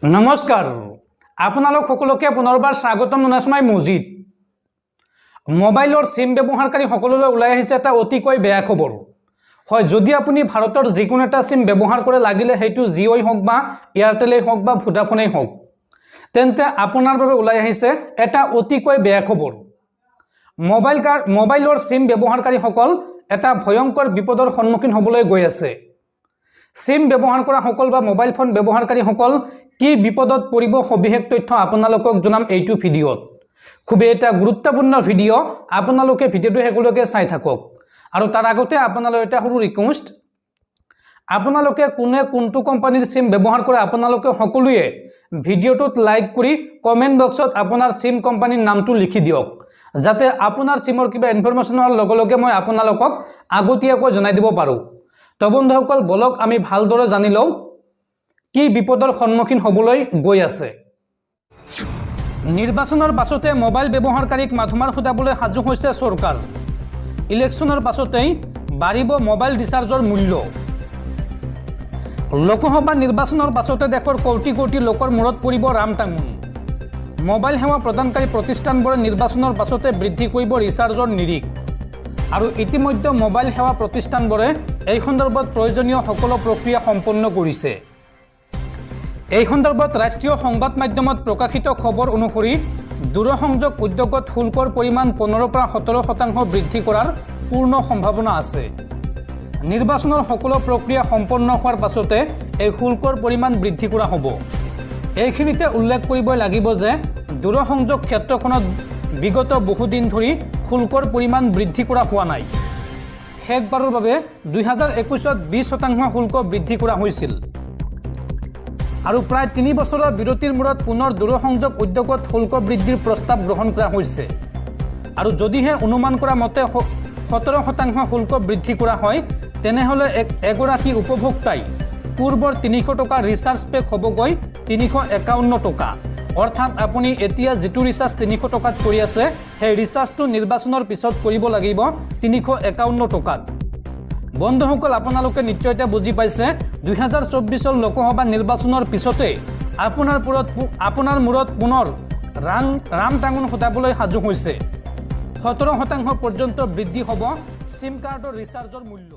নমস্কাৰ আপোনালোক সকলোকে পুনৰবাৰ স্বাগতম জনাইছো মজিদ মোবাইলৰ সিম ব্যৱহাৰকাৰী সকলোলৈ ওলাই আহিছে এটা অতিকৈ বেয়া খবৰ হয় যদি আপুনি ভাৰতৰ যিকোনো এটা সিম ব্যৱহাৰ কৰে লাগিলে হেতু জিঅ'ই হওক বা এয়াৰটেলই হওক বা ভোডাফোনেই হওক তেন্তে আপোনাৰ বাবে ওলাই আহিছে এটা অতিকৈ বেয়া খবৰ মোবাইলৰ সিম ব্যৱহাৰকাৰী সকল এটা ভয়ংকৰ বিপদৰ সন্মুখীন হ'বলৈ গৈ আছে সিম ব্যৱহাৰ কৰা সকল বা মোবাইল ফোন ব্যৱহাৰকাৰী সকল কি বিপদত পৰিব সবিশেষ তথ্য আপোনালোকক জনাম এইটো ভিডিঅ'ত খুব এটা গুৰুত্বপূৰ্ণ ভিডিঅ' আপোনালোকে ভিডিঅ'টো হেকলৈকে চাই থাকক আৰু তাৰ আগতে আপোনালোক এটা সৰু ৰিকুৱেষ্ট আপোনালোকে কোনে কোনটো কোম্পানীৰ সিম ব্যৱহাৰ কৰে আপোনালোকে সকলোৱে ভিডিঅ'টোত লাইক কৰি কমেন্ট বক্সত আপোনাৰ সিম কোম্পানীৰ নামটো লিখি দিয়ক যাতে আপোনাৰ সিমৰ কিবা ইনফৰমেশনৰ লগে লগে মই আপোনালোকক আগতীয়াকৈ জনাই দিব পাৰো তো বন্ধুসকল বলক আমি ভালদৰে জানি লওঁ কি বিপদৰ সন্মুখীন হ'বলৈ গৈ আছে নিৰ্বাচনৰ পাছতে মোবাইল ব্যৱহাৰকাৰীক মাধমাৰ খুদাবলৈ সাজু হৈছে চৰকাৰ ইলেকশ্যনৰ পাছতেই বাঢ়িব মোবাইল ৰিচাৰ্জৰ মূল্য লোকসভা নিৰ্বাচনৰ পাছতে দেশৰ কোটি কোটি লোকৰ মূৰত পৰিব ৰামটাঙোন মোবাইল সেৱা প্ৰদানকাৰী প্ৰতিষ্ঠানবোৰে নিৰ্বাচনৰ পাছতে বৃদ্ধি কৰিব ৰিচাৰ্জৰ নিৰিখ আৰু ইতিমধ্যে মোবাইল সেৱা প্ৰতিষ্ঠানবোৰে এই সন্দৰ্ভত প্ৰয়োজনীয় সকলো প্ৰক্ৰিয়া সম্পন্ন কৰিছে এই সন্দৰ্ভত ৰাষ্ট্ৰীয় সংবাদ মাধ্যমত প্ৰকাশিত খবৰ অনুসৰি দূৰসংযোগ উদ্যোগত শুল্কৰ পৰিমাণ 15 পৰা 17% বৃদ্ধি কৰাৰ পূৰ্ণ সম্ভাৱনা আছে নিৰ্বাচনৰ সকলো প্ৰক্ৰিয়া সম্পন্ন হোৱাৰ পাছতে এই শুল্কৰ পৰিমাণ বৃদ্ধি কৰা হ'ব এইখিনিতে উল্লেখ কৰিব লাগিব যে দূৰসংযোগ ক্ষেত্ৰখনত বিগত বহুদিন ধৰি শুল্কৰ পৰিমাণ বৃদ্ধি কৰা হোৱা নাই শেষবাৰৰ বাবে 2021ত 20% শুল্ক বৃদ্ধি কৰা হৈছিল আৰু প্ৰায় 3 বছৰৰ বিৰতিৰ মূৰত পুনৰ দূৰসংযোগ উদ্যোগত শুল্ক বৃদ্ধিৰ প্ৰস্তাৱ গ্ৰহণ কৰা হৈছে আৰু যদিহে অনুমান কৰা মতে 17% শুল্ক বৃদ্ধি কৰা হয় তেনেহলে এগৰাকী উপভোক্তাই পূৰ্বৰ 300 টকা ৰিচাৰ্জ পেক হ'বগৈ 351 টকা অৰ্থাৎ আপুনি এতিয়া যেটো ৰিচাৰ্জ 300 টকাত কৰি আছে সেই ৰিচাৰ্জটো নিৰ্বাচনৰ পিছত কৰিব লাগিব 351 টকাত বন্ধুসকল আপোনালোকে নিশ্চয়তে বুজি পাইছে 2024 লোকসভা নিৰ্বাচনৰ পিছতে আপোনাৰ মূৰত পুনৰ ৰামটাঙোন খুটাবলৈ সাজু হৈছে 17% পৰ্যন্ত বৃদ্ধি হ'ব সিম কাৰ্ডৰ ৰিচাৰ্জৰ মূল্য